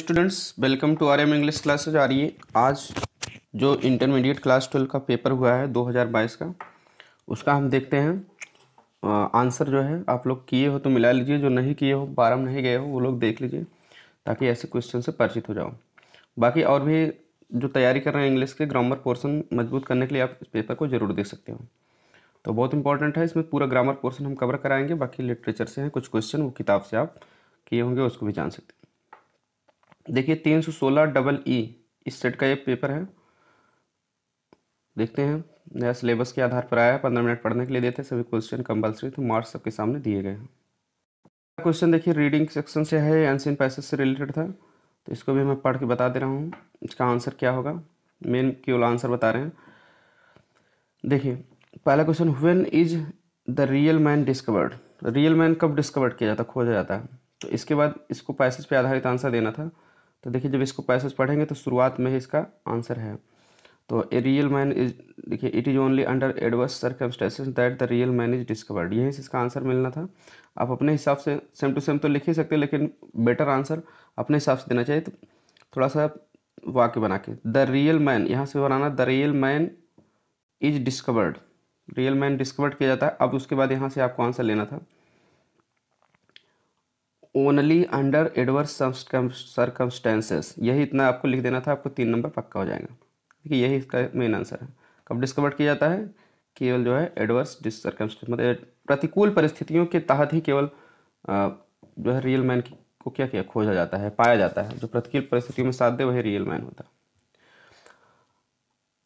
Students, welcome to RM English classes. आ रही है आज जो इंटरमीडिएट क्लास 12 का पेपर हुआ है 2022 का, उसका हम देखते हैं। आंसर जो है आप लोग किए हो तो मिला लीजिए, जो नहीं किए हो बारह में नहीं गए हो वो लोग देख लीजिए ताकि ऐसे क्वेश्चन से परिचित हो जाओ। बाकी और भी जो तैयारी कर रहे हैं इंग्लिश के ग्रामर पोर्शन मजबूत करने के लिए आप इस पेपर को ज़रूर देख सकते हो। तो बहुत इंपॉर्टेंट है, इसमें पूरा ग्रामर पोर्शन हम कवर कराएंगे। बाकी लिटरेचर से हैं कुछ क्वेश्चन, वो किताब से आप किए होंगे उसको भी जान सकते हैं। देखिए 316 डबल ई इस सेट का ये पेपर है। देखते हैं, नया सिलेबस के आधार पर आया है। 15 मिनट पढ़ने के लिए देते, सभी क्वेश्चन कंपल्सरी थे, मार्क्स सबके सामने दिए गए हैं। क्वेश्चन देखिए रीडिंग सेक्शन से है, एंशिएंट पैसेज से रिलेटेड था, तो इसको भी मैं पढ़ के बता दे रहा हूँ। इसका आंसर क्या होगा, मेन केवल आंसर बता रहे हैं। देखिए पहला question, when is the real man discovered. Real man कब डिस्कवर्ड किया जाता है, खोजा जाता है। तो इसके बाद इसको पैसेज पे आधारित आंसर देना था। तो देखिए जब इसको पैसेज पढ़ेंगे तो शुरुआत में ही इसका आंसर है। तो ए रियल मैन इज, देखिए it is only under adverse circumstances that the real man is discovered, यहीं से इसका आंसर मिलना था। आप अपने हिसाब से सेम टू सेम तो लिख ही सकते हैं, लेकिन बेटर आंसर अपने हिसाब से देना चाहिए। तो थोड़ा सा वाक्य बना के द रियल मैन, यहाँ से बनाना the real man is discovered, real man discovered किया जाता है। अब उसके बाद यहाँ से आपको आंसर लेना था ओनली अंडर एडवर्स सर्कमस्टेंसेस, यही इतना आपको लिख देना था, आपको 3 नंबर पक्का हो जाएगा। देखिए यही इसका मेन आंसर है। कब डिस्कवर्ड किया जाता है, केवल जो है एडवर्स सर्कमस्टेंस, मतलब प्रतिकूल परिस्थितियों के तहत ही केवल जो है रियल मैन को क्या किया खोजा जाता है, पाया जाता है। जो प्रतिकूल परिस्थितियों में साथ दे वही रियल मैन होता है।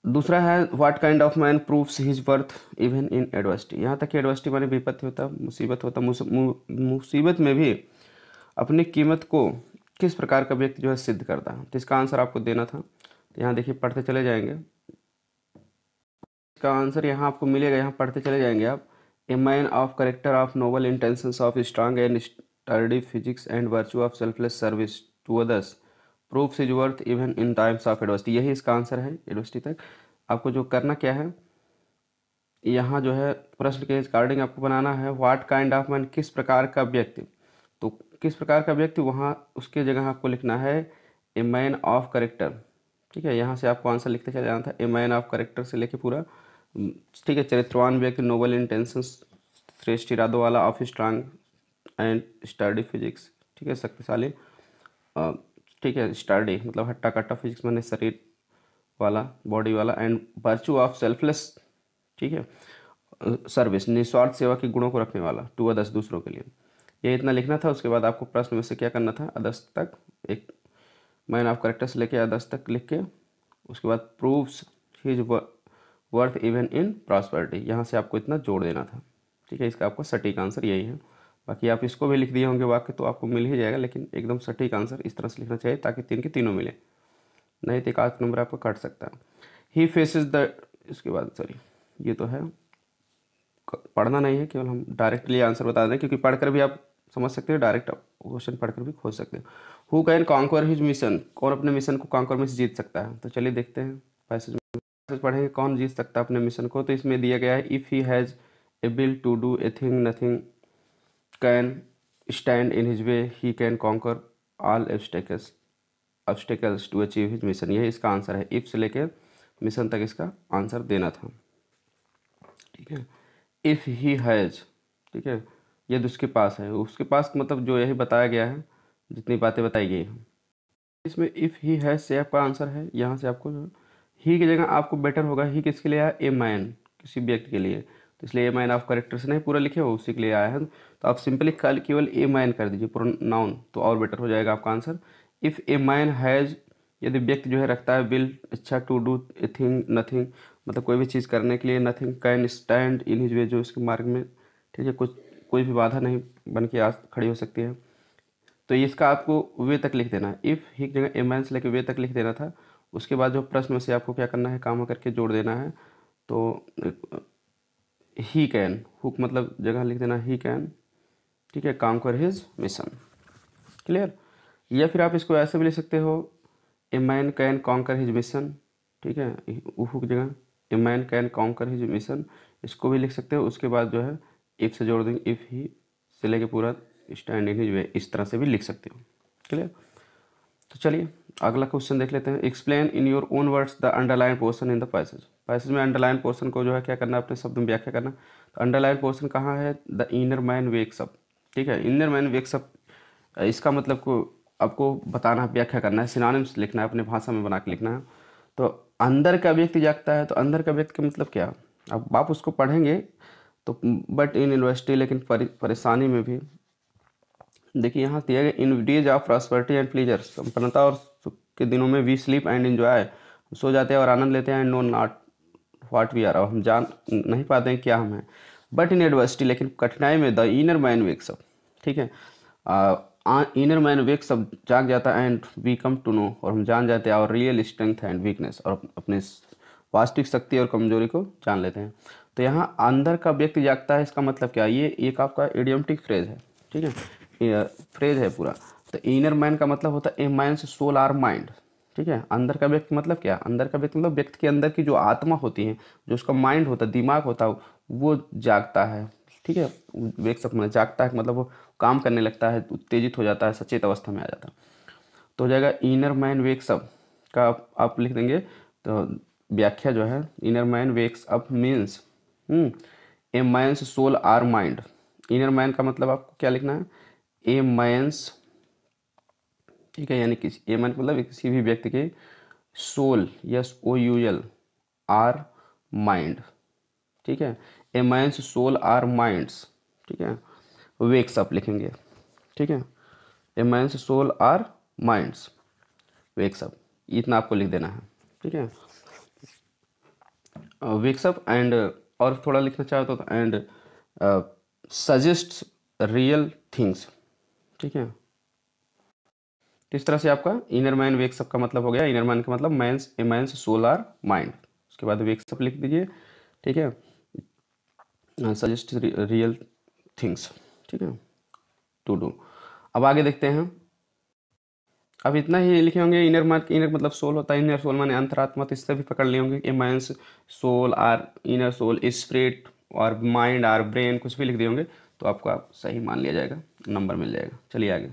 दूसरा है what kind of man proves his worth even in adversity. यहाँ तक कि एडवर्सिटी माने विपत्ति होता, मुसीबत होता, मुसीबत में भी अपनी कीमत को किस प्रकार का व्यक्ति जो है सिद्ध करता है। तो इसका आंसर आपको देना था। तो यहाँ देखिए पढ़ते चले जाएंगे, इसका आंसर यहाँ आपको मिलेगा, यहाँ पढ़ते चले जाएंगे आप। A man of character of noble intentions of strong and sturdy physics and virtue of selfless service to others proves his worth even in times of adversity, यही इसका आंसर है। एडवर्सिटी तक आपको जो करना क्या है, यहाँ जो है प्रश्न के रिगार्डिंग आपको बनाना है व्हाट काइंड ऑफ मैन, किस प्रकार का व्यक्ति। तो किस प्रकार का व्यक्ति, वहाँ उसके जगह आपको लिखना है ए मैन ऑफ करेक्टर। ठीक है, यहाँ से आपको आंसर लिखते चले जाना था, ए मैन ऑफ करेक्टर से लेके पूरा। ठीक है, चरित्रवान व्यक्ति, नोबल इंटेंशंस, श्रेष्ठ इरादों वाला, of strong and study physics. ठीक है, शक्तिशाली, ठीक है, स्टडी मतलब हट्टा कट्टा, फिजिक्स मैंने शरीर वाला, बॉडी वाला, एंड वर्च्यू ऑफ सेल्फलेस, ठीक है, सर्विस निस्वार्थ सेवा के गुणों को रखने वाला, टू अदर्स दूसरों के लिए। ये इतना लिखना था। उसके बाद आपको प्रश्न में से क्या करना था, अदर्स तक, एक मैन ऑफ करेक्टर से लेके अदर्स तक लिख के, उसके बाद प्रूव्स हिज वर्थ इवन इन प्रॉस्पेरिटी, यहाँ से आपको इतना जोड़ देना था। ठीक है, इसका आपका सटीक आंसर यही है। बाकी आप इसको भी लिख दिए होंगे वाक्य तो आपको मिल ही जाएगा, लेकिन एकदम सटीक आंसर इस तरह से लिखना चाहिए ताकि 3 के तीनों मिले, नहीं तो 1 नंबर आपको कट सकता है। ही फेसेस द, इसके बाद सॉरी ये तो है, पढ़ना नहीं है, केवल हम डायरेक्टली आंसर बता दें, क्योंकि पढ़कर भी आप समझ सकते हैं, डायरेक्ट क्वेश्चन पढ़कर भी खोज सकते हैं। Who can conquer his mission, कौन अपने मिशन को कॉन्कर में से जीत सकता है। तो चलिए देखते हैं, पैसेज पढ़ेंगे कौन जीत सकता है अपने मिशन को। तो इसमें दिया गया है if he has a will to do a thing nothing can stand in his way, he can conquer all obstacles to achieve his mission, यही इसका आंसर है। इफ से लेके मिशन तक इसका आंसर देना था। ठीक है, इफ़ ही हैज़, ठीक है, यदि उसके पास है, उसके पास मतलब जो यही बताया गया है, जितनी बातें बताई गई हैं इसमें इफ़ ही हैज़ से आपका आंसर है। यहाँ से आपको जो ही की जगह आपको बेटर होगा, ही किसके लिए आया, ए मैन, किसी व्यक्ति के लिए। तो इसलिए ए मैन ऑफ करेक्टर से नहीं पूरा लिखे हो, उसी के लिए आया है। तो आप सिंपली केवल ए मैन कर दीजिए प्रोनाउन, तो और बेटर हो जाएगा आपका answer. If a man has, यदि व्यक्ति जो है रखता है विल, इच्छा, to do a thing nothing, मतलब कोई भी चीज़ करने के लिए, nothing can stand in his way, जो इसके मार्ग में, ठीक है, कुछ कोई भी बाधा नहीं बन के आज खड़ी हो सकती है। तो इसका आपको वे तक लिख देना है। इफ़ ही की जगह ए मैन से लेकर वे तक लिख देना था। उसके बाद जो प्रश्न में से आपको क्या करना है, काम करके जोड़ देना है। तो ही कैन, हुक मतलब जगह लिख देना ही कैन, ठीक है, कॉन्कर हिज मिशन। क्लियर। या फिर आप इसको ऐसे भी लिख सकते हो, a man can conquer his mission, ठीक है, हुक जगह a man can conquer his mission, इसको भी लिख सकते हो। उसके बाद जो है इफ़ से जोड़ देंगे, इफ़ ही से लेके पूरा स्टैंड इन हिज वे, इस तरह से भी लिख सकते हो। क्लियर। तो चलिए अगला क्वेश्चन देख लेते हैं। Explain in your own words the underline portion in the passage. Passage में अंडरलाइन पोर्शन को जो है क्या करना है, अपने शब्द में व्याख्या करना। तो अंडरलाइन पोर्शन कहाँ है? The inner man wakes up. ठीक है, इनर मैन वेक्स अप, इसका मतलब को आपको बताना, व्याख्या करना है, सिनोनिम्स लिखना है, अपने भाषा में बना के लिखना है। तो अंदर का व्यक्ति जागता है, तो अंदर का व्यक्ति का मतलब क्या? अब आप उसको पढ़ेंगे तो, बट इन यूनिवर्सिटी, लेकिन परेशानी में भी देखिए यहाँ दिया गया, in days of prosperity and pleasure, संपन्नता और सुख के दिनों में वी स्लीप एंड एंजॉय, सो जाते हैं और आनंद लेते हैं, and know not what we are, हम जान नहीं पाते हैं क्या हम हैं। बट इन एडवर्सिटी, लेकिन कठिनाई में, the inner man wakes up. ठीक है, इनर मैन वेक्स अप, जाग जाता है, and we come to know, और हम जान जाते हैं, और रियल स्ट्रेंथ एंड वीकनेस, और अपने वास्तविक शक्ति और कमजोरी को जान लेते हैं। तो यहाँ अंदर का व्यक्ति जागता है, इसका मतलब क्या? ये एक आपका इडियमेटिक फ्रेज है। ठीक है, फ्रेज है पूरा। तो इनर मैन का मतलब होता है a mind soul or mind. ठीक है, अंदर का व्यक्ति मतलब क्या? अंदर का व्यक्ति मतलब व्यक्ति के अंदर की जो आत्मा होती है, जो उसका माइंड होता है, दिमाग होता है, वो जागता है। ठीक है, वेक्स अप में जागता है मतलब वो काम करने लगता है, उत्तेजित हो जाता है, सचेत अवस्था में आ जाता है। तो हो जाएगा इनर मैन वेक्स अप का आप लिख देंगे। तो व्याख्या जो है, inner man wakes up means a man's soul or mind. Inner man का मतलब आपको क्या लिखना है? ए माइंस, ठीक है, यानी किसी, ए माइंड मतलब किसी भी व्यक्ति के सोल, SOUL, आर माइंड। ठीक है, a man's soul or minds. ठीक है, वेक्स अप लिखेंगे। ठीक है, a man's soul or minds wakes up, इतना आपको लिख देना है। ठीक है, वेक्स अप एंड, और थोड़ा लिखना चाहो तो एंड सजेस्ट रियल थिंग्स। ठीक है, तो इस तरह से आपका इनर माइंड वेक्स अप का मतलब हो गया। इनर माइंड का मतलब man's, a man's soul or mind, उसके बाद वेक्स अप लिख दीजिए। ठीक है, सजेस्ट रियल थिंग्स। ठीक है, टू डू। अब आगे देखते हैं। अब इतना ही लिखे होंगे। इनर माइंड, इनर मतलब सोल होता है, इनर सोल माने अंतरात्मा, तो इससे भी पकड़ लिए होंगे। A man's soul or inner soul, spirit और माइंड आर ब्रेन, कुछ भी लिख दिए होंगे तो आपका सही मान लिया जाएगा, नंबर मिल जाएगा। चलिए आगे।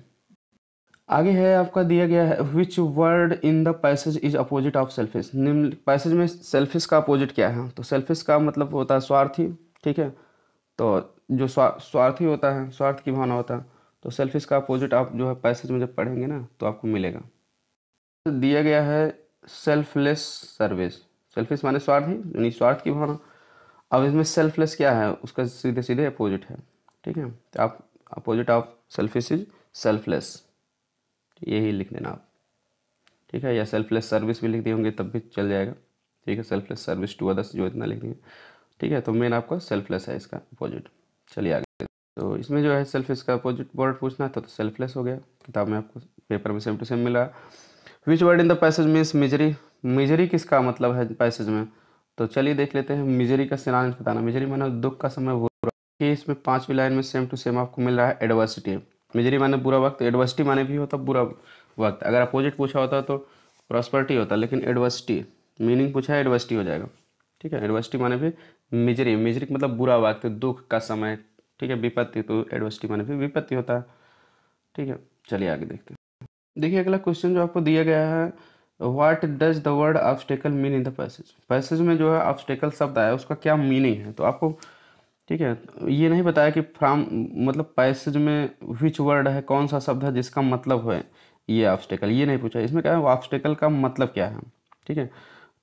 आगे है आपका दिया गया है, which word in the passage is opposite of selfish. निम्न पैसेज में सेल्फिश का अपोजिट क्या है? तो सेल्फिश का मतलब होता है स्वार्थी। ठीक है, तो जो स्वार्थी होता है, स्वार्थ की भावना होता है, तो सेल्फिश का अपोजिट आप जो है पैसेज में जब पढ़ेंगे ना तो आपको मिलेगा। तो दिया गया है सेल्फलेस सर्विस। सेल्फिश माने स्वार्थी, यानी स्वार्थ की भावना। अब इसमें सेल्फलेस क्या है? उसका सीधे सीधे अपोजिट है। ठीक है, तो आप opposite of selfish is selfless, यही लिख देना आप। ठीक है, या सेल्फलेस सर्विस भी लिख दिए होंगे तब भी चल जाएगा। ठीक है, सेल्फलेस सर्विस टू अदर्स, जो इतना लिख देंगे। ठीक है, तो मेन आपका सेल्फलेस है इसका अपोजिट। चलिए आगे। तो इसमें जो है सेल्फिश का अपोजिट वर्ड पूछना था, तो सेल्फलेस हो गया। किताब में आपको पेपर में सेम टू सेम मिला। Which word in the passage means misery. Misery किसका मतलब है पैसेज में? तो चलिए देख लेते हैं। मिजरी का सिनोनिम बताना। मिजरी माने दुख का समय, बुरा। कि इसमें पांचवी लाइन में सेम टू सेम आपको मिल रहा है एडवर्सिटी। मिजरी माने बुरा वक्त, एडवर्सिटी माने भी होता बुरा वक्त। अगर अपोजिट पूछा होता तो प्रॉस्पेरिटी होता, लेकिन एडवर्सिटी मीनिंग पूछा है, एडवर्सिटी हो जाएगा। ठीक है, एडवर्सिटी माने भी मिजरी, मिजरी मतलब बुरा वक्त, दुख का समय। ठीक है, विपत्ति, तो एडवर्सिटी माने भी विपत्ति होता है। ठीक है, चलिए आगे देखते हैं। देखिए अगला क्वेश्चन जो आपको दिया गया है, what does the word obstacle mean in the passage. Passage में जो है ऑब्स्टेकल शब्द आया, उसका क्या मीनिंग है? तो आपको, ठीक है, ये नहीं बताया कि फ्रॉम मतलब पैसेज में विच वर्ड है, कौन सा शब्द है जिसका मतलब है ये ऑब्स्टेकल, ये नहीं पूछा। इसमें क्या है, ऑब्स्टेकल का मतलब क्या है। ठीक है,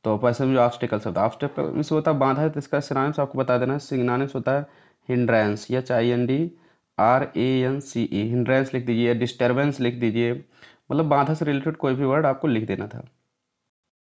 तो पैसेज में जो ऑब्स्टेकल शब्द, ऑब्स्टेकल में से होता है बाधा है, तो इसका सिनोनिम्स आपको बता देना है। सिनोनिम्स होता है हिंड्रेंस, HINDRANCE, हिंड्रेंस लिख दीजिए, डिस्टर्बेंस लिख दीजिए, मतलब बाधा से रिलेटेड कोई भी वर्ड आपको लिख देना था।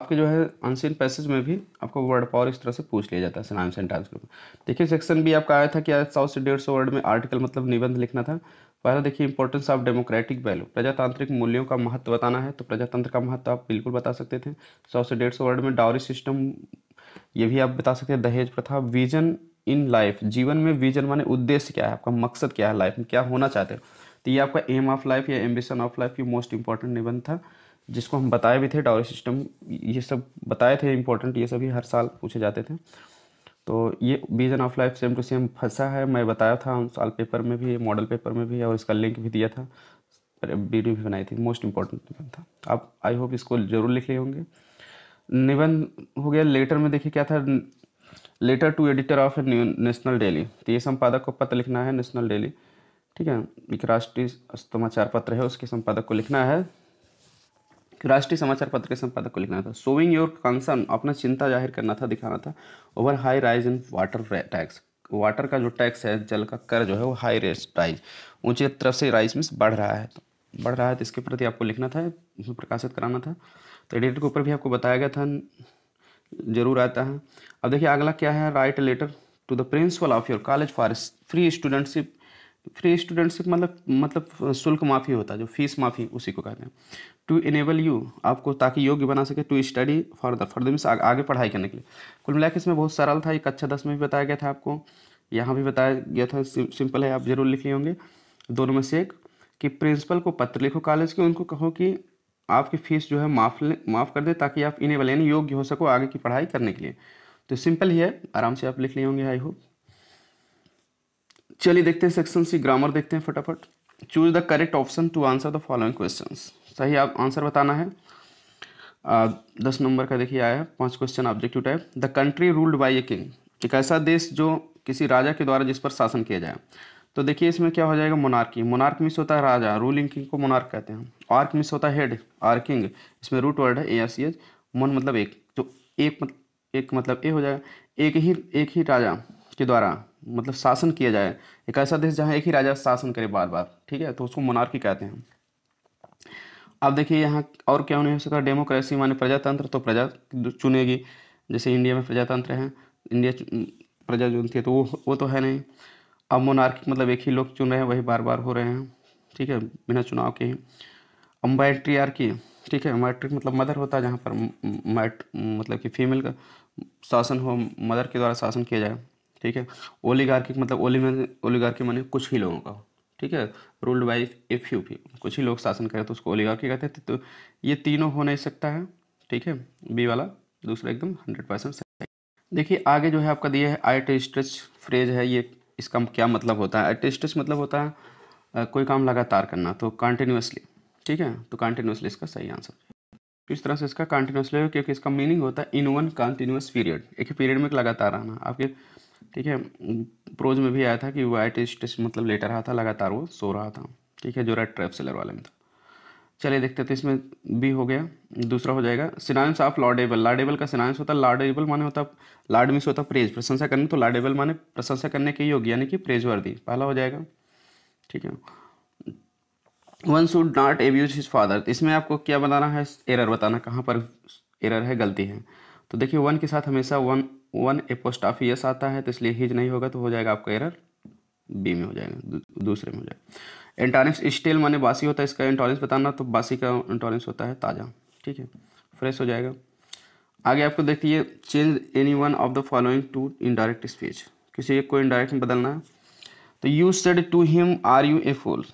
आपके जो है अनसीन पैसेज में भी आपको वर्ड पावर इस तरह से पूछ लिया जाता है सिनोनिम्स एंड टाइप्स के रूप में। देखिए सेक्शन भी आपका आया था कि 100 से 150 वर्ड में आर्टिकल मतलब निबंध लिखना था। पहला देखिए इंपॉर्टेंस ऑफ डेमोक्रेटिक वैल्यू, प्रजातांत्रिक मूल्यों का महत्व बताना है। तो प्रजातंत्र का महत्व आप बिल्कुल बता सकते थे 100 से 150 वर्ड में। डाउरी सिस्टम, ये भी आप बता सकते हैं। दहेज प्रथा। विजन इन लाइफ, जीवन में विजन माने उद्देश्य क्या है, आपका मकसद क्या है, लाइफ में क्या होना चाहते हो। तो ये आपका एम ऑफ लाइफ या एम्बिशन ऑफ लाइफ, ये मोस्ट इंपॉर्टेंट निबंध था, जिसको हम बताए भी थे। डाउरी सिस्टम, ये सब बताए थे इंपॉर्टेंट, ये सभी हर साल पूछे जाते थे। तो ये vision of life same to same फंसा है, मैं बताया था उन साल पेपर में भी, मॉडल पेपर में भी, और इसका लिंक भी दिया था वीडियो भी बनाई थी, मोस्ट इम्पोर्टेंट निबंध था। आप आई होप इसको जरूर लिख लिए होंगे। निबंध हो गया। लेटर में देखिए क्या था, letter to editor of national daily, तो ये संपादक को पत्र लिखना है नेशनल डेली, ठीक है, एक राष्ट्रीय समाचार पत्र है, उसके संपादक को लिखना है, राष्ट्रीय समाचार पत्र के संपादक को लिखना था। शोइंग योर कंसर्न, अपना चिंता जाहिर करना था, दिखाना था, over high rise in water tax, water का जो टैक्स है, जल का कर जो है वो हाई राइज, ऊंची तरफ से राइज मीन्स बढ़ रहा है, तो बढ़ रहा है, तो इसके प्रति आपको लिखना था, उसमें प्रकाशित कराना था। तो एडिटर के ऊपर भी आपको बताया गया था, जरूर आता है। अब देखिए अगला क्या है, write letter to the principal of your college for free studentship. Free studentship मतलब शुल्क माफ़ी होता है, जो फीस माफ़ी उसी को कहते हैं। टू इनेबल यू, आपको ताकि योग्य बना सके, टू स्टडी फॉर मीन्स आगे पढ़ाई करने के लिए। कुल मिला के इसमें बहुत सरल था, ये कक्षा 10 में भी बताया गया था आपको, यहाँ भी बताया गया था, सिंपल है, आप जरूर लिख लिए होंगे। दोनों में से एक कि प्रिंसिपल को पत्र लिखो कॉलेज के, उनको कहो कि आपकी फ़ीस जो है माफ़ कर दे, ताकि आप इनेबल यानी योग्य हो सको आगे की पढ़ाई करने के लिए। तो सिंपल ही है, आराम से आप लिख लिए होंगे आई होप। चलिए देखते हैं सेक्शन सी, ग्रामर देखते हैं फटाफट। Choose the correct option to answer the following questions, सही आप आंसर बताना है। 10 नंबर का देखिए आया है, 5 question objective type. The country ruled by a king, एक ऐसा देश जो किसी राजा के द्वारा जिस पर शासन किया जाए। तो देखिए इसमें क्या हो जाएगा, मोनार्की, मोनार्क मिस होता है राजा, रूलिंग किंग को मोनार्क कहते हैं। आर्क मिस होता है हेड, आर्किंग, इसमें रूट वर्ड है ARCH, मन मतलब एक, तो एक मतलब ए हो जाएगा। एक ही राजा के द्वारा मतलब शासन किया जाए, एक ऐसा देश जहाँ एक ही राजा शासन करे बार बार, ठीक है, तो उसको मोनार्की कहते हैं। अब देखिए यहाँ और क्या नहीं हो सकता, डेमोक्रेसी माने प्रजातंत्र, तो प्रजा चुनेगी, जैसे इंडिया में प्रजातंत्र है, इंडिया प्रजा चुनती है, तो वो तो है नहीं। अब मोनार्की मतलब एक ही लोग चुन रहे हैं, वही बार बार हो रहे हैं, ठीक है, बिना चुनाव के ही। अब मैट्रियार्की, ठीक है, मैट्रिक मतलब मदर होता है, जहाँ पर मतलब कि फीमेल का शासन हो, मदर के द्वारा शासन किया जाए, ठीक है। ओलिगार्की मतलब ओलिगार्की माने कुछ ही लोगों का, ठीक है, ruled by a few people, कुछ ही लोग शासन करें तो उसको ओलिगार्की कहते हैं। तो ये तीनों हो नहीं सकता है, ठीक है, बी वाला दूसरा एकदम 100% सही। देखिए आगे जो है आपका दिया है आइटेस्टस फ्रेज है, ये इसका क्या मतलब होता है। आइटेस्टस मतलब होता है कोई काम लगातार करना, तो कंटिन्यूसली, ठीक है, तो कंटिन्यूसली इसका सही आंसर। किस तरह से इसका कंटिन्यूसली हो, क्योंकि इसका मीनिंग होता है इन वन कंटिन्यूस पीरियड, एक ही पीरियड में लगातार रहना आपके, ठीक है। प्रोज में भी आया था कि वो आइटेस्टस मतलब लेटर रहा था, लगातार वो सो रहा था, ठीक है, जो रेड ट्रैपसेलर वाले में था। चलिए देखते थे, इसमें बी हो गया। दूसरा हो जाएगा सिनोनिम्स ऑफ लॉडेबल। लॉडेबल का सिनोनिम्स होता है, लॉडेबल माने होता है, लॉर्ड मीन्स होता है प्रेज, प्रशंसा करने, तो लॉडेबल माने प्रशंसा करने के योग्य यानी कि प्रेजवर्दी, पहला हो जाएगा, ठीक है। One should not abuse his father, इसमें आपको क्या बताना है, एरर बताना, कहाँ पर एरर है, गलती है। तो देखिए वन के साथ हमेशा वन एपोस्ट्रोफी एस आता है, तो इसलिए हिज नहीं होगा, तो हो जाएगा आपका एरर बी में हो जाएगा, दूसरे में हो जाएगा। एंटोनिम्स स्टिल माने बासी होता है, इसका एंटोनिम्स बताना, तो बासी का एंटोनिम्स होता है ताज़ा, ठीक है, फ्रेश हो जाएगा। आगे आपको देखिए change any one of the following to indirect speech, किसी एक को इनडायरेक्ट में बदलना है। तो you said to him are you a fool,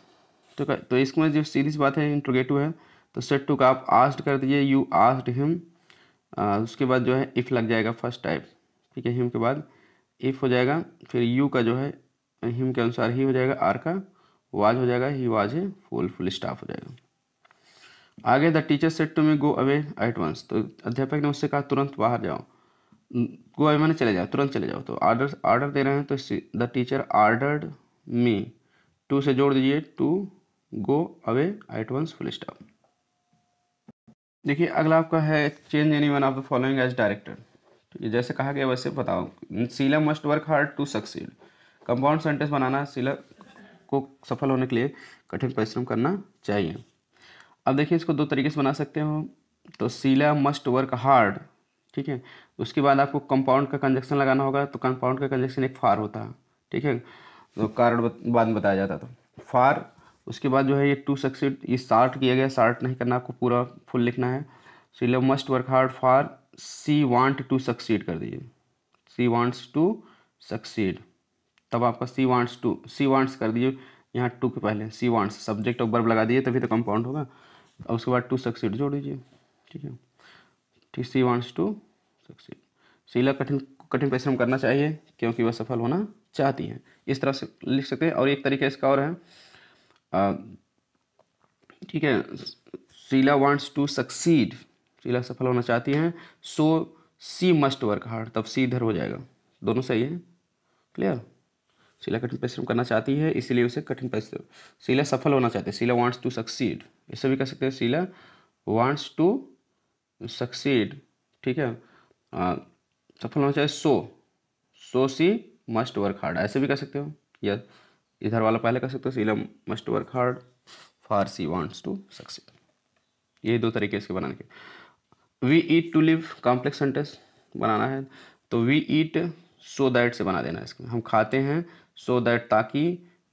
तो इसमें जो सीधी सी बात है इंट्रोगेटिव है, तो सेड टू का आप आस्क्ड कर दीजिए, यू आस्क्ड हिम, उसके बाद जो है इफ़ लग जाएगा फर्स्ट टाइप, ठीक है, हिम के बाद इफ़ हो जाएगा, फिर यू का जो है हिम के अनुसार ही हो जाएगा, आर का वाज हो जाएगा, he was a full stop हो जाएगा। आगे the teacher said to me go away at once, तो अध्यापक ने उससे कहा तुरंत बाहर जाओ, गो अवे माने चले जाओ, तुरंत चले जाओ, तो ऑर्डर दे रहे हैं, तो the teacher ordered me, to से जोड़ दीजिए, to go away at once full stop. देखिए अगला आपका है change any one of the following as directed, तो ये जैसे कहा गया वैसे बताओ। Sheela must work hard to succeed, compound sentence बनाना, शीला को सफल होने के लिए कठिन परिश्रम करना चाहिए। अब देखिए इसको दो तरीके से बना सकते हो, तो शीला मस्ट वर्क हार्ड, ठीक है, उसके बाद आपको कंपाउंड का कंजक्शन लगाना होगा, तो कंपाउंड का कंजक्शन एक फार होता है, ठीक है, तो कारण बाद में बताया जाता, तो फार, उसके बाद जो है ये टू सक्सीड, ये शार्ट किया गया, शार्ट नहीं करना, आपको पूरा फुल लिखना है। Sheela must work hard for she want to succeed कर दीजिए, सी वांट्स टू सक्सीड, तब आपका सी वांट्स कर दीजिए, यहाँ टू के पहले सी वांट्स सब्जेक्ट और वर्ब लगा दिए, तभी तो कंपाउंड होगा, और उसके बाद टू सक्सीड जोड़ दीजिए, ठीक है, ठीक, she wants to succeed. Sheela कठिन परिश्रम करना चाहिए क्योंकि वह सफल होना चाहती है, इस तरह से लिख सकते हैं। और एक तरीका इसका और है, ठीक है, Sheela wants to succeed, Sheela सफल होना चाहती हैं, so she must work hard, तब सी इधर हो जाएगा, दोनों सही है, क्लियर। शीला कठिन परिश्रम करना चाहती है इसीलिए उसे कठिन परिश्रम, शीला सफल होना चाहती है, शीला वांट्स टू सक्सीड, इसे भी कह सकते हैं शीला वांट्स टू सक्सीड, ठीक है। सफल होना चाहिए, सो सी मस्ट वर्क हार्ड, ऐसे भी कह सकते हो, या इधर वाला पहले कह सकते हो, Sheela must work hard for she wants to succeed. ये दो तरीके इसके बनाने के। We eat to live, complex sentence बनाना है तो वी ईट सो दैट से बना देना है इसको, हम खाते हैं सो दैट, ताकि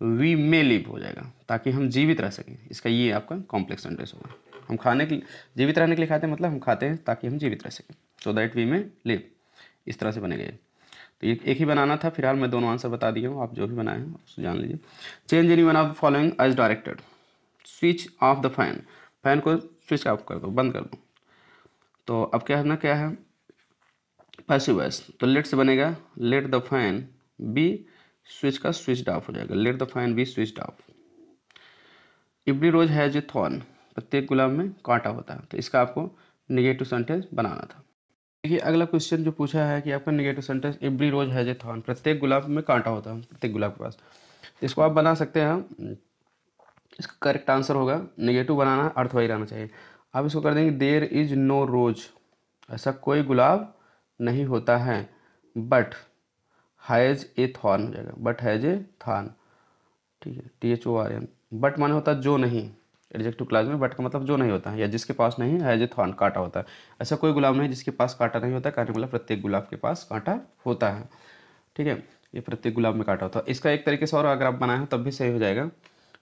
वी मे लिव हो जाएगा, ताकि हम जीवित रह सकें, इसका ये आपका कॉम्प्लेक्स सेंटेंस होगा। हम खाने के लिए, जीवित रहने के लिए खाते हैं, मतलब हम खाते हैं ताकि हम जीवित रह सकें, so that we may live, इस तरह से बनेगा ये। तो ये एक ही बनाना था, फिलहाल मैं दोनों आंसर बता दिया हूँ, आप जो भी बनाए हैं उसको जान लीजिए। Change any one of the following as directed, switch off the fan, fan को स्विच ऑफ कर दो, बंद कर दो। तो अब क्या है ना, क्या है पैसिव वॉइस, तो लेट से बनेगा let the fan be, switch का स्विच ऑफ हो जाएगा, let the fan be switch off. Every rose has a thorn, प्रत्येक गुलाब में कांटा होता है, तो इसका आपको नेगेटिव सेंटेंस बनाना था। देखिए अगला क्वेश्चन जो पूछा है कि आपका negative sentence, every rose has a thorn, प्रत्येक गुलाब में कांटा होता है, प्रत्येक गुलाब के पास, तो इसको आप बना सकते हैं। इसका करेक्ट आंसर होगा, नेगेटिव बनाना, अर्थ वही रहना चाहिए। आप इसको कर देंगे देयर इज नो रोज, ऐसा कोई गुलाब नहीं होता है, बट हैज ए थॉर्न हो जाएगा, बट हैज ए थॉर्न, ठीक है, THORN। बट माने होता है जो नहीं, एडजेक्टिव क्लास में बट का मतलब जो नहीं होता है, या जिसके पास नहीं, हैज ए थॉर्न कांटा होता है, ऐसा कोई गुलाब नहीं जिसके पास कांटा नहीं होता, कहने मतलब प्रत्येक गुलाब के पास कांटा होता है, ठीक है, ये प्रत्येक गुलाब में कांटा होता है। इसका एक तरीके से और अगर आप बनाए हो तब भी सही हो जाएगा,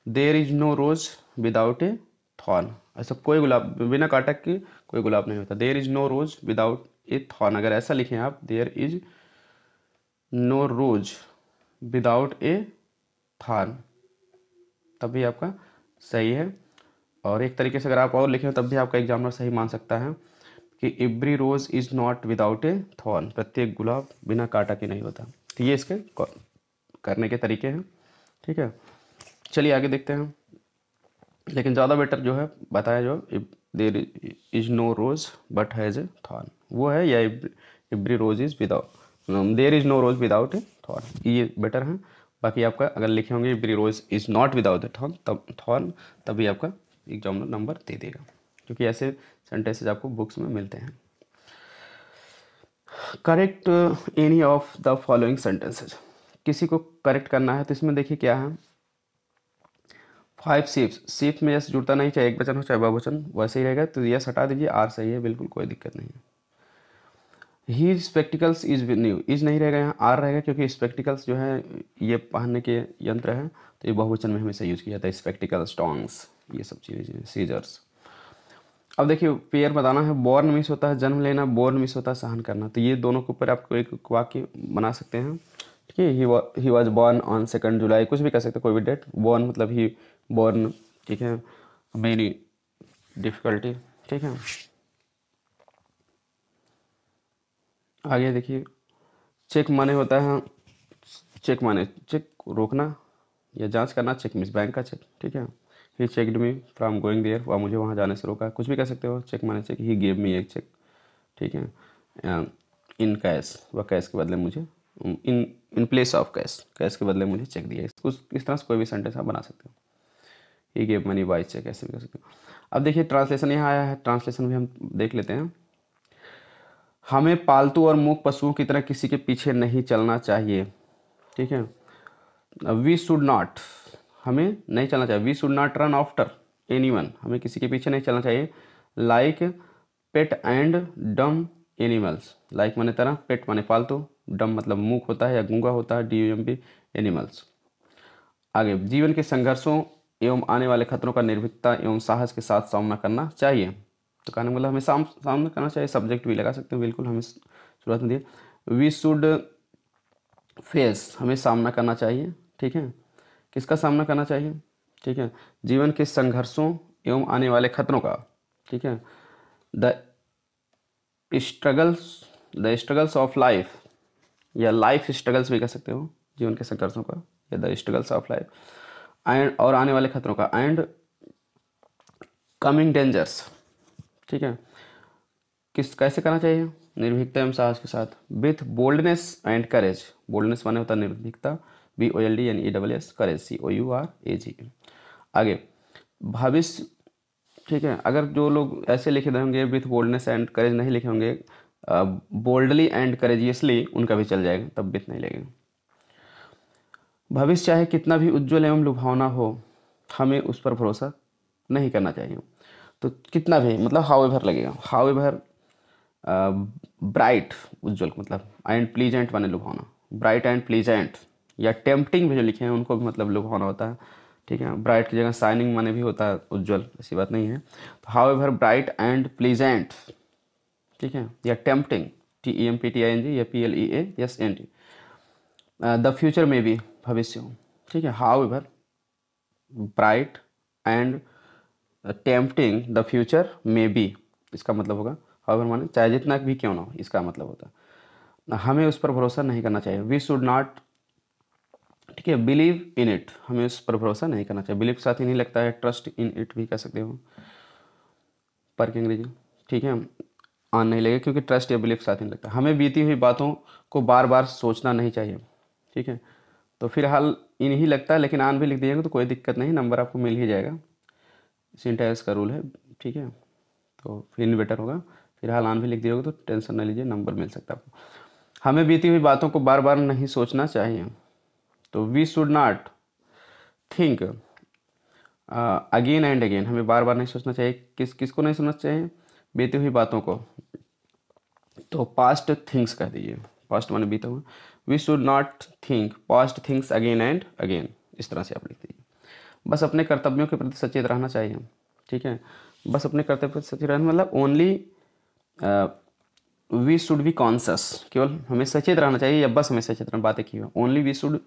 there is no rose without a thorn, ऐसा कोई गुलाब बिना कांटा के कोई गुलाब नहीं होता, there is no rose without a thorn, अगर ऐसा लिखें आप, there is no rose without a thorn, तब भी आपका सही है। और एक तरीके से अगर आप और लिखें तब भी आपका एग्जामिनर सही मान सकता है कि every rose is not without a thorn, प्रत्येक गुलाब बिना कांटा के नहीं होता। तो ये इसके करने के तरीके हैं, ठीक है। चलिए आगे देखते हैं, लेकिन ज़्यादा बेटर जो है बताया जो there is no rose but has a thorn, वो है, या every rose is without, there is no rose without a thorn, ये बेटर है। बाकी आपका अगर लिखे होंगे every rose is not without a thorn, तभी आपका एग्जामिनर नंबर दे देगा, क्योंकि ऐसे सेंटेंसेज आपको बुक्स में मिलते हैं। Correct any of the following sentences, किसी को करेक्ट करना है तो इसमें देखिए क्या है, 5 शीप्स, शीप में यस जुड़ता नहीं, चाहे एक वचन हो चाहे बहुवचन, वैसे ही रहेगा, तो यस हटा दीजिए, आर सही है, बिल्कुल कोई दिक्कत नहीं है। ही स्पेक्टिकल्स इज न्यू, इज नहीं रहेगा, यहाँ आर रहेगा, क्योंकि स्पेक्टिकल्स जो है ये पहनने के यंत्र है, तो ये बहुवचन में हमेशा यूज किया जाता है, स्पेक्टिकल्स, टोंग्स, ये सब चीज़ें, सीजर्स। अब देखिए पेयर बताना है, बॉर्न मिस होता है जन्म लेना, बोर्न मिस होता है सहन करना, तो ये दोनों के ऊपर आपको एक वाक्य बना सकते हैं, ठीक है। ही वॉज बॉर्न ऑन 2 जुलाई, कुछ भी कह सकते हैं, कोई भी डेट, बॉर्न मतलब ही बॉर्न, ठीक है, मेरी डिफ़िकल्टी, ठीक है। आगे देखिए, चेक माने होता है, चेक माने चेक रोकना या जांच करना, चेक मिस बैंक का चेक, ठीक है। He checked me from going there, वह मुझे वहाँ जाने से रोका, कुछ भी कह सकते हो, चेक माने चेक, ही गेव मी एक चेक, ठीक है। इन कैश, वह कैश के बदले मुझे, in place of cash, cash के बदले मुझे चेक दिया, इस तरह से कोई भी सेंटेंस आप बना सकते हो। He gave money by cheque, ऐसे भी कर सकते हो। अब देखिए ट्रांसलेशन यहाँ आया है, ट्रांसलेशन भी हम देख लेते हैं। हमें पालतू और मूक पशुओं की तरह किसी के पीछे नहीं चलना चाहिए, ठीक है। वी शुड नॉट, हमें नहीं चलना चाहिए, we should not run after anyone, हमें किसी के पीछे नहीं चलना चाहिए। Like pet and dumb animals, like माने तरह, पेट माने पालतू, डम मतलब मूक होता है या गूंगा होता है, DUMB एनिमल्स। आगे, जीवन के संघर्षों एवं आने वाले खतरों का निर्भीकता एवं साहस के साथ सामना करना चाहिए, तो कहने मतलब हमें सामना करना चाहिए, सब्जेक्ट भी लगा सकते हैं, बिल्कुल हमें शुरुआत में दिया। वी शुड फेस, हमें सामना करना चाहिए, ठीक है। किसका सामना करना चाहिए, ठीक है, जीवन के संघर्षों एवं आने वाले खतरों का, ठीक है। द स्ट्रगल्स ऑफ लाइफ, या लाइफ स्ट्रगल्स भी कह सकते हो, जीवन के संघर्षों का, या the struggles of life, and और आने वाले खतरों का, एंड कमिंग डेंजर्स, ठीक है, कैसे करना चाहिए, निर्भीकता एवं साहस के साथ, with boldness and courage. Boldness माने होता है निर्भीकता, BOLDNESS, करेज COURAGE। आगे भविष्य, ठीक है, अगर जो लोग ऐसे लिखे होंगे विथ बोल्डनेस एंड करेज नहीं लिखे होंगे, बोल्डली एंड करेजियसली, उनका भी चल जाएगा, तब विथ नहीं लगेगा। भविष्य चाहे कितना भी उज्जवल एवं लुभावना हो, हमें उस पर भरोसा नहीं करना चाहिए। तो कितना भी मतलब हाउएवर लगेगा, हाउएवर ब्राइट, उज्जवल मतलब, एंड प्लीजेंट माने लुभावना, ब्राइट एंड प्लीजेंट, या टेम्पटिंग भी जो लिखे हैं उनको भी मतलब लुभावना होता है, ठीक है। ब्राइट की जगह शाइनिंग माने भी होता है उज्जवल, ऐसी बात नहीं है। तो हाउएवर ब्राइट एंड प्लीजेंट, ठीक है, या टेम्पटिंग, TEMPTING, या PLEASNT, द फ्यूचर में भी, भविष्य हो, ठीक है। However bright and tempting the future में बी, इसका मतलब होगा हाउएवर माने चाहे जितना भी क्यों ना हो, इसका मतलब होता है हमें उस पर भरोसा नहीं करना चाहिए। वी शुड नॉट, ठीक है, बिलीव इन इट, हमें उस पर भरोसा नहीं करना चाहिए। बिलीव के साथ ही नहीं लगता है, ट्रस्ट इन इट भी कह सकते हो पर की अंग्रेजी, ठीक है। आन नहीं लगेगा क्योंकि ट्रस्ट या बिलीव के साथ ही नहीं लगता। हमें बीती हुई बातों को बार बार सोचना नहीं चाहिए, ठीक है। तो फिलहाल इन ही लगता है, लेकिन आन भी लिख दीजिएगा तो कोई दिक्कत नहीं, नंबर आपको मिल ही जाएगा, सिंटैक्स का रूल है, ठीक है। तो फिर बेटर होगा, फिलहाल आन भी लिख दिए तो टेंशन न लीजिए, नंबर मिल सकता है आपको। हमें बीती हुई बातों को बार बार नहीं सोचना चाहिए। तो we should not think again and again, हमें बार बार नहीं सोचना चाहिए। किसको नहीं सोचना चाहिए, बीती हुई बातों को। तो पास्ट थिंग्स कह दीजिए, पास्ट माने बीता हुआ। We should not think past things again and again, इस तरह से आप लिख दीजिए। बस अपने कर्तव्यों के प्रति सचेत रहना चाहिए, ठीक है। बस अपने कर्तव्य पर सचेत रहना मतलब only we should be conscious, केवल हमें सचेत रहना चाहिए, या बस हमें सचेत रहना, बात एक ही है। Only we should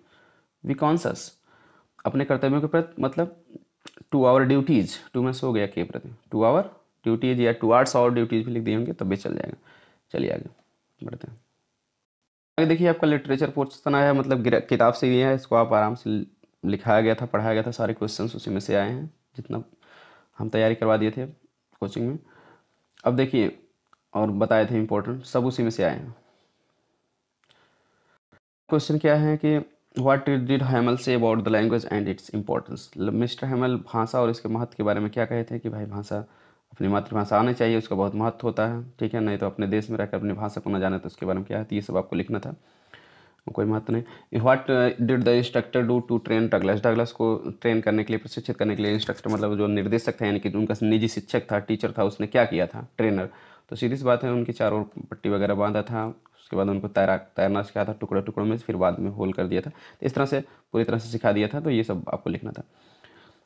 be conscious, अपने कर्तव्यों के प्रति मतलब टू आवर ड्यूटीज, टू में सो गया के प्रति, टू आवर ड्यूटीज या टुवार्ड्स आवर ड्यूटीज भी लिख दिए होंगे तब भी चल जाएगा। चलिए आगे बढ़ते हैं। आगे देखिए आपका लिटरेचर पोर्शन आया है, मतलब किताब से ये है, इसको आप आराम से लिखाया गया था, पढ़ाया गया था, सारे क्वेश्चंस उसी में से आए हैं, जितना हम तैयारी करवा दिए थे कोचिंग में। अब देखिए और बताए थे इम्पोर्टेंट, सब उसी में से आए हैं। क्वेश्चन क्या है कि what did हैमल say about the language and its importance. Mister हैमल भाषा और इसके महत्व के बारे में क्या कहे थे कि भाई भाषा, अपनी मातृभाषा आनी चाहिए, उसका बहुत महत्व होता है, ठीक है। नहीं तो अपने देश में रहकर अपनी भाषा को न जाने तो उसके बारे में क्या है, तो ये सब आपको लिखना था, कोई महत्व नहीं। What did the instructor do to train Douglas. Douglas को ट्रेन करने के लिए, प्रशिक्षित करने के लिए इंस्ट्रक्टर मतलब जो निर्देशक था, यानी कि उनका निजी शिक्षक था, टीचर था, उसने क्या किया था, ट्रेनर। तो सीधी सी बात है, उनकी चारों पट्टी वगैरह बांधा था, उसके बाद उनको तैरना सिखाया था टुकड़ों टुकड़ों में, फिर बाद में होल कर दिया था। तो इस तरह से पूरी तरह से सिखा दिया था, तो ये सब आपको लिखना था।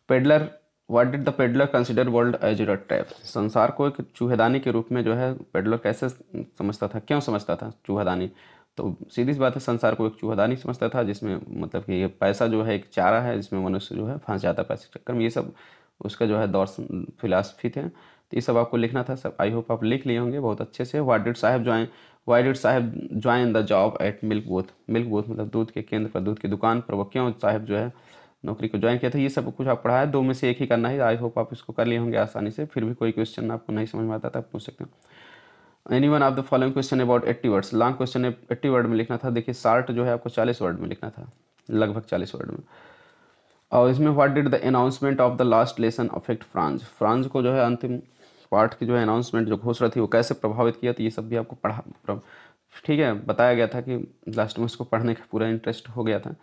Peddler, what did the peddler consider world as a trap. संसार को एक चूहेदानी के रूप में जो है पेडलर कैसे समझता था, क्यों समझता था चूहेदानी। तो सीधी सी बात है, संसार को एक चूहेदानी समझता था, जिसमें मतलब कि ये पैसा जो है एक चारा है, जिसमें मनुष्य जो है फंस जाता है पैसे के चक्कर में। ये सब उसका जो है दौर फिलासफी थे, तो ये सब आपको लिखना था। सब आई होप आप लिख लिए होंगे बहुत अच्छे से। व्हाट डिड साहब ज्वाइन, वाई डिड साहब join the job eight milk booth. Milk booth मतलब दूध के केंद्र पर, दूध की दुकान पर वो क्यों साहब जो है नौकरी को ज्वाइन किया था। ये सब कुछ आप पढ़ा है, दो में से एक ही करना है। आई होप आप इसको कर लिए होंगे आसानी से। फिर भी कोई क्वेश्चन आपको नहीं समझ में आता था, आप पूछ सकते हैं। Any one of the following question about 80 words. Long question 80 word में लिखना था। देखिए शार्ट जो है आपको 40 वर्ड में लिखना था, लगभग 40 वर्ड में। और इसमें what did the announcement of the last lesson affect France. France को जो है अंतिम पार्ट की जो है अनाउंसमेंट जो घोषणा थी वो कैसे प्रभावित किया, तो ये सब भी आपको पढ़ा, ठीक है, बताया गया था कि लास्ट में उसको पढ़ने का पूरा इंटरेस्ट हो गया था,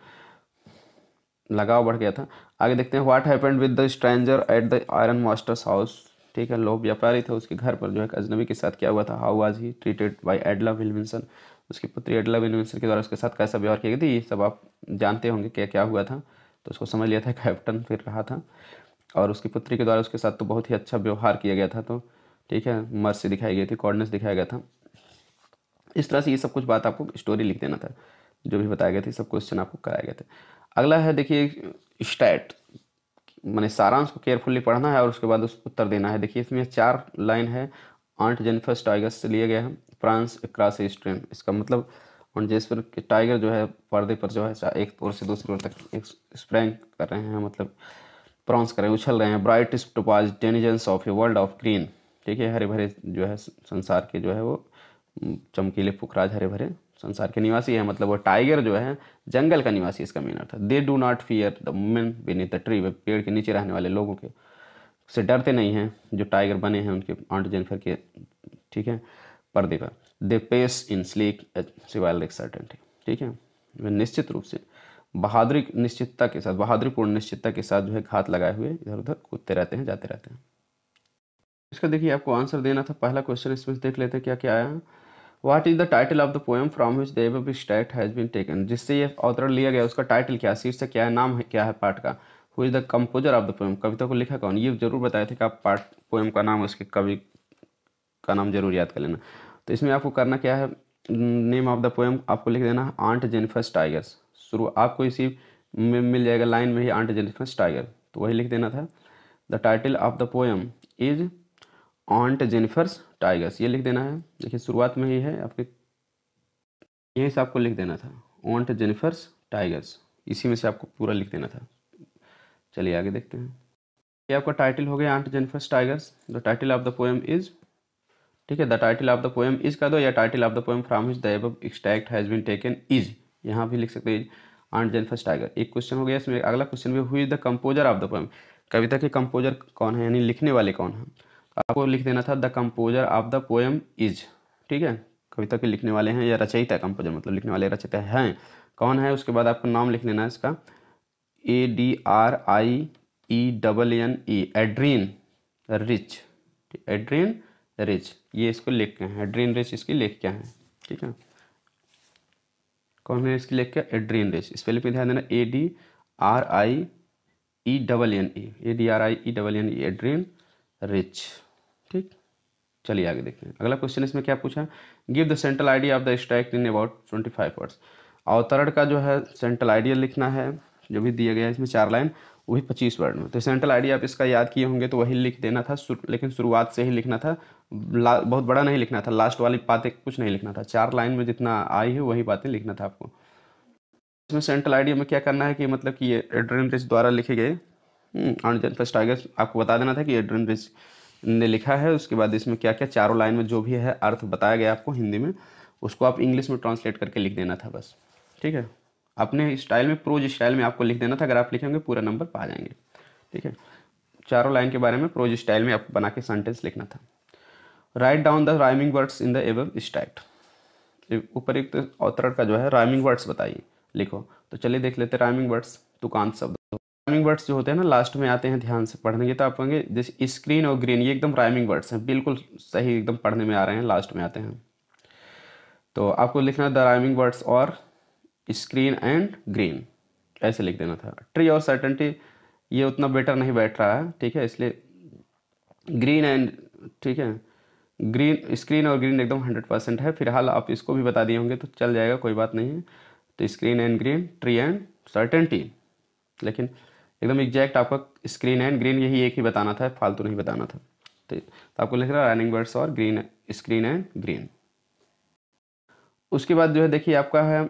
लगाव बढ़ गया था। आगे देखते हैं। What happened with the stranger at the iron masters house. ठीक है, लोग व्यापारी थे, उसके घर पर जो है अजनबी के साथ क्या हुआ था। How was he treated by एडला Wilkinson. उसकी पुत्री एडला विल्किंसन के द्वारा उसके साथ कैसा व्यवहार किया गया था, ये सब आप जानते होंगे क्या क्या हुआ था। तो उसको समझ लिया था, कैप्टन फिर रहा था, और उसकी पुत्री के द्वारा उसके साथ तो बहुत ही अच्छा व्यवहार किया गया था। तो ठीक है, मर्सी दिखाई गई थी, कॉर्डनेस दिखाया गया था। इस तरह से ये सब कुछ बात आपको स्टोरी लिख देना था, जो भी बताया गया था, सब क्वेश्चन आपको कराए गए थे। अगला है देखिए स्टैट, मैंने सारांश को केयरफुली पढ़ना है और उसके बाद उस उत्तर देना है। देखिए इसमें 4 लाइन है। आंट जेनिफर टाइगर्स से लिए गया है। फ्रांस क्रॉस स्ट्रेन, इसका मतलब जेनिफर के टाइगर जो है पर्दे पर जो है एक ओर से दूसरी ओर तक एक स्प्रैंग कर रहे हैं, मतलब प्रॉन्स कर रहे हैं, उछल रहे हैं। Bright topaz denizens of a world of green, ठीक है, हरे भरे जो है संसार के जो है वो चमकीले पुखराज हरे भरे संसार के निवासी है, मतलब वो टाइगर जो है जंगल का निवासी, इसका मीन अर्थ है। They do not fear the women beneath the tree, वे पेड़ के नीचे रहने वाले लोगों के से डरते नहीं हैं जो टाइगर बने हैं उनके आंट जेनिफर के, ठीक है, पर्दे पर। They pace in sleek chivalric certainty, ठीक है, वे निश्चित रूप से बहादुरी निश्चितता के साथ, बहादुरीपूर्ण निश्चितता के साथ जो है घात लगाए हुए इधर उधर कूदते रहते हैं, जाते रहते हैं। इसका देखिए आपको आंसर देना था। पहला क्वेश्चन इसमें देख लेते हैं क्या क्या आया। What is the title of the poem from which the above extract has been taken, जिससे ये अवतरण लिया गया उसका टाइटल क्या है, शीर्षक क्या है, नाम है क्या है पार्ट का। Who is the composer of the poem, कविता को लिखा कौन, ये जरूर बताए थे कि आप पार्ट पोएम का नाम, उसके कवि का नाम जरूर याद कर लेना। तो इसमें आपको करना क्या है, नेम ऑफ द पोएम आपको लिख देना आंट जेनिफर टाइगर्स। शुरू आपको इसी में मिल जाएगा लाइन में ही, आंट जेनिफर टाइगर, तो वही लिख देना था। The title of the poem is ऑन्ट Jennifer's tigers, ये लिख देना है। देखिए शुरुआत में ही है आपके, यहीं से आपको लिख देना था ऑन्ट जेनिफर्स टाइगर्स, इसी में से आपको पूरा लिख देना था। चलिए आगे देखते हैं। ये आपका टाइटल हो गया Aunt Jennifer's tigers. The title of the poem is, ठीक है, the title of the poem is का दो, या title of the poem from which the above extract has been taken is, यहाँ भी लिख सकते हैं ऑन्ट जेनिफर्स टाइगर। एक क्वेश्चन हो गया इसमें। अगला क्वेश्चन में who is the composer of the poem, कविता के कंपोजर कौन है, यानी लिखने वाले कौन है। आपको लिख देना था the composer of the poem is, ठीक है, कविता के लिखने वाले हैं या रचयिता, कंपोजर मतलब लिखने वाले, रचयिता हैं कौन है। उसके बाद आपको नाम लिख लेना है इसका, ADRIENNE, एड्रीन रिच, एड्रीन रिच, ये इसको लिख के हैं, एड्रीन रिच इसकी लिख क्या है, ठीक है, कौन है इसकी लिख के, एड्रीन रिच। स्पेलिंग पे ध्यान देना, ADRIENNE, एड्रीन रिच, ठीक। चलिए आगे देखते हैं। अगला क्वेश्चन इसमें क्या पूछा, give the central idea of the extract in about 25 words. अवतरण का जो है सेंट्रल आइडिया लिखना है, जो भी दिया गया है इसमें 4 लाइन, वही 25 वर्ड में। तो सेंट्रल आइडिया आप इसका याद किए होंगे तो वही लिख देना था, लेकिन शुरुआत से ही लिखना था, बहुत बड़ा नहीं लिखना था, लास्ट वाली बातें कुछ नहीं लिखना था, 4 लाइन में जितना आई है वही बातें लिखना था आपको। इसमें सेंट्रल आइडिया में क्या करना है कि मतलब कि ये एड्रियन रिच द्वारा लिखे गए ऑन्ट जेनिफर टाइगर्स, आपको बता देना था कि एड्रियन रिच ने लिखा है। उसके बाद इसमें क्या क्या चारों लाइन में जो भी है अर्थ बताया गया आपको हिंदी में, उसको आप इंग्लिश में ट्रांसलेट करके लिख देना था बस, ठीक है, अपने स्टाइल में, प्रोज स्टाइल में आपको लिख देना था। अगर आप लिखेंगे पूरा नंबर पा जाएंगे, ठीक है। चारों लाइन के बारे में प्रोज स्टाइल में आपको बना के सेंटेंस लिखना था। Write down the rhyming words in the above extract, उपयुक्त अवतरण का जो है राइमिंग वर्ड्स बताइए, लिखो। तो चलिए देख लेते हैं राइमिंग वर्ड्स, तुकांत शब्द। राइमिंग वर्ड्स जो होते हैं ना लास्ट में आते हैं, ध्यान से पढ़ेंगे तो आप कहेंगे जैसे स्क्रीन और ग्रीन, ये एकदम राइमिंग वर्ड्स हैं, बिल्कुल सही, एकदम पढ़ने में आ रहे हैं, लास्ट में आते हैं। तो आपको लिखना द राइमिंग वर्ड्स और स्क्रीन एंड ग्रीन, ऐसे लिख देना था। ट्री और सर्टेनिटी ये उतना बेटर नहीं बैठ रहा है, ठीक है, इसलिए ग्रीन एंड, ठीक है, ग्रीन, स्क्रीन और ग्रीन एकदम 100% है। फिलहाल आप इसको भी बता दिए होंगे तो चल जाएगा, कोई बात नहीं है। तो screen and green, tree and certainty, लेकिन एकदम एग्जैक्ट आपका स्क्रीन एंड ग्रीन यही एक ही बताना था, फालतू नहीं बताना था। तो आपको लिख रहा है राइमिंग वर्ड्स और ग्रीन, स्क्रीन एंड ग्रीन। उसके बाद जो है देखिए आपका है,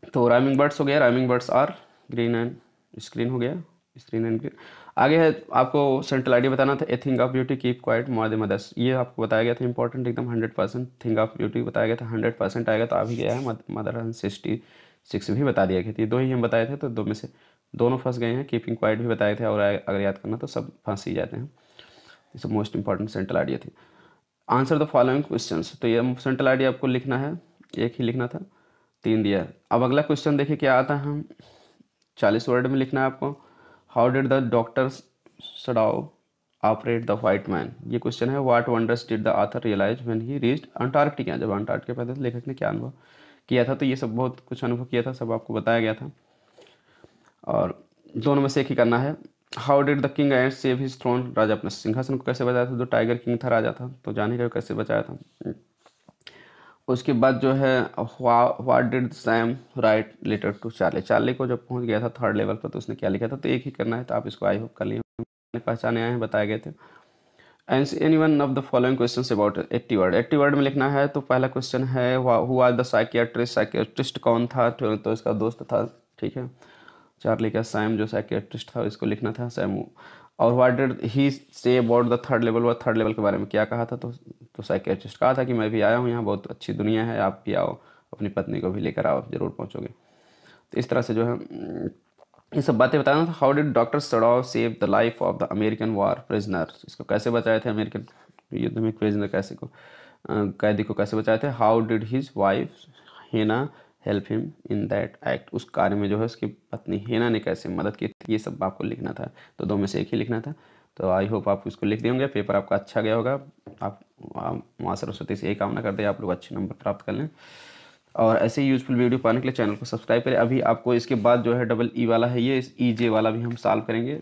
तो राइमिंग वर्ड्स हो गया, राइमिंग वर्ड्स और ग्रीन एंड स्क्रीन हो गया, स्क्रीन एंड ग्रीन। आगे है आपको सेंट्रल आइडिया बताना था, a thing of beauty keep quite more than mothers, ये आपको बताया गया था, इंपॉर्टेंट एकदम 100%। थिंग ऑफ ब्यूटी बताया गया था, 100% आएगा तो आ भी गया है। मदर 66 भी बता दिया गया था, ये दो ही हम बताए थे, तो दो में से दोनों फंस गए हैं। कीपिंग क्वाइट भी बताए थे, और अगर याद करना तो सब फंस ही जाते हैं। ये सब मोस्ट इंपॉर्टेंट सेंट्रल आइडिया थी। आंसर द फॉलोइंग क्वेश्चंस, तो ये सेंट्रल आइडिया आपको लिखना है, एक ही लिखना था, 3 दिया है। अब अगला क्वेश्चन देखिए क्या आता है, 40 वर्ड में लिखना है आपको। How did the doctor Sadao operate the white man, ये क्वेश्चन है। What wonders did the author realise when he reached Antarctica, जब अंटार्कटिका पे था लेखक ने क्या अनुभव किया था। तो ये सब बहुत कुछ अनुभव किया था, सब आपको बताया गया था, और दोनों में से एक ही करना है। How did the king and save his throne, राजा अपने सिंहासन को कैसे बचाया था, जो टाइगर किंग था, राजा था, तो जान ही रहे कैसे बचाया था। उसके बाद जो है what did Sam write letter to Charlie, Charlie को जब पहुंच गया था 3rd लेवल पर तो उसने क्या लिखा था। तो एक ही करना है, तो आप इसको आई होप कर लिए, पहचाने आए हैं, बताए गए थे। Any one of the following question about 80 word, 80 word में लिखना है। तो पहला क्वेश्चन है who was the psychiatrist, psychiatrist कौन था, तो इसका दोस्त था, ठीक है। चार्ली का सैम जो साइकियाट्रिस्ट था इसको लिखना था सैम। और what did he say about the third level, वह थर्ड लेवल के बारे में क्या कहा था? तो साइकियाट्रिस्ट कहा था कि मैं भी आया हूँ यहाँ, बहुत अच्छी दुनिया है, आप भी आओ, अपनी पत्नी को भी लेकर आओ, ज़रूर पहुँचोगे। तो इस तरह से जो है ये सब बातें बताना था। How did doctor Sadao save the life of the American war prisoner, इसको कैसे बचाए थे अमेरिकन युद्ध में प्रिजनर कैसे को कैदी को कैसे बचाए थे। How did his wife Hana help him in that act, उस कार्य में जो है उसकी पत्नी हेना ने कैसे मदद की थी, ये सब आपको लिखना था। तो दो में से एक ही लिखना था। तो आई होप आप इसको लिख दिए होंगे, पेपर आपका अच्छा गया होगा। आप माँ सरस्वती से यही कामना करते हैं आप लोग अच्छे नंबर प्राप्त कर लें। और ऐसे ही यूजफुल वीडियो पाने के लिए चैनल को सब्सक्राइब करें। अभी आपको इसके बाद जो है डबल ई वाला है, ये ई जे वाला भी हम सॉल्व करेंगे।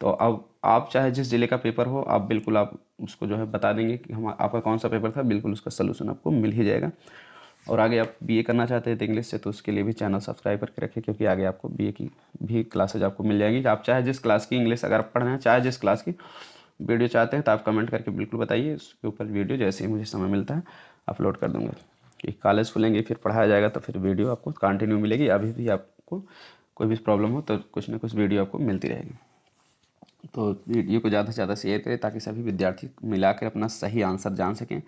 तो अब आप चाहे जिस ज़िले का पेपर हो, आप बिल्कुल आप उसको जो है बता देंगे कि हम आपका कौन सा पेपर था, बिल्कुल उसका सलूशन आपको मिल ही जाएगा। और आगे आप बीए करना चाहते हैं तो इंग्लिश से, तो उसके लिए भी चैनल सब्सक्राइब करके रखें, क्योंकि आगे आपको बीए की भी क्लासेज आपको मिल जाएंगी। आप चाहे जिस क्लास की इंग्लिश अगर आप पढ़ना है, चाहे जिस क्लास की वीडियो चाहते हैं, तो आप कमेंट करके बिल्कुल बताइए। उसके ऊपर वीडियो जैसे ही मुझे समय मिलता है अपलोड कर दूँगा। कि कॉलेज खुलेंगे फिर पढ़ाया जाएगा, तो फिर वीडियो आपको कंटिन्यू मिलेगी। अभी भी आपको कोई भी प्रॉब्लम हो तो कुछ ना कुछ वीडियो आपको मिलती रहेगी। तो वीडियो को ज़्यादा से ज़्यादा शेयर करें ताकि सभी विद्यार्थी मिलाकर अपना सही आंसर जान सकें,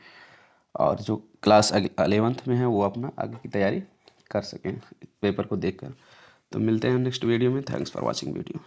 और जो क्लास 11th में है वो अपना आगे की तैयारी कर सकें पेपर को देखकर। तो मिलते हैं नेक्स्ट वीडियो में। Thanks for watching video.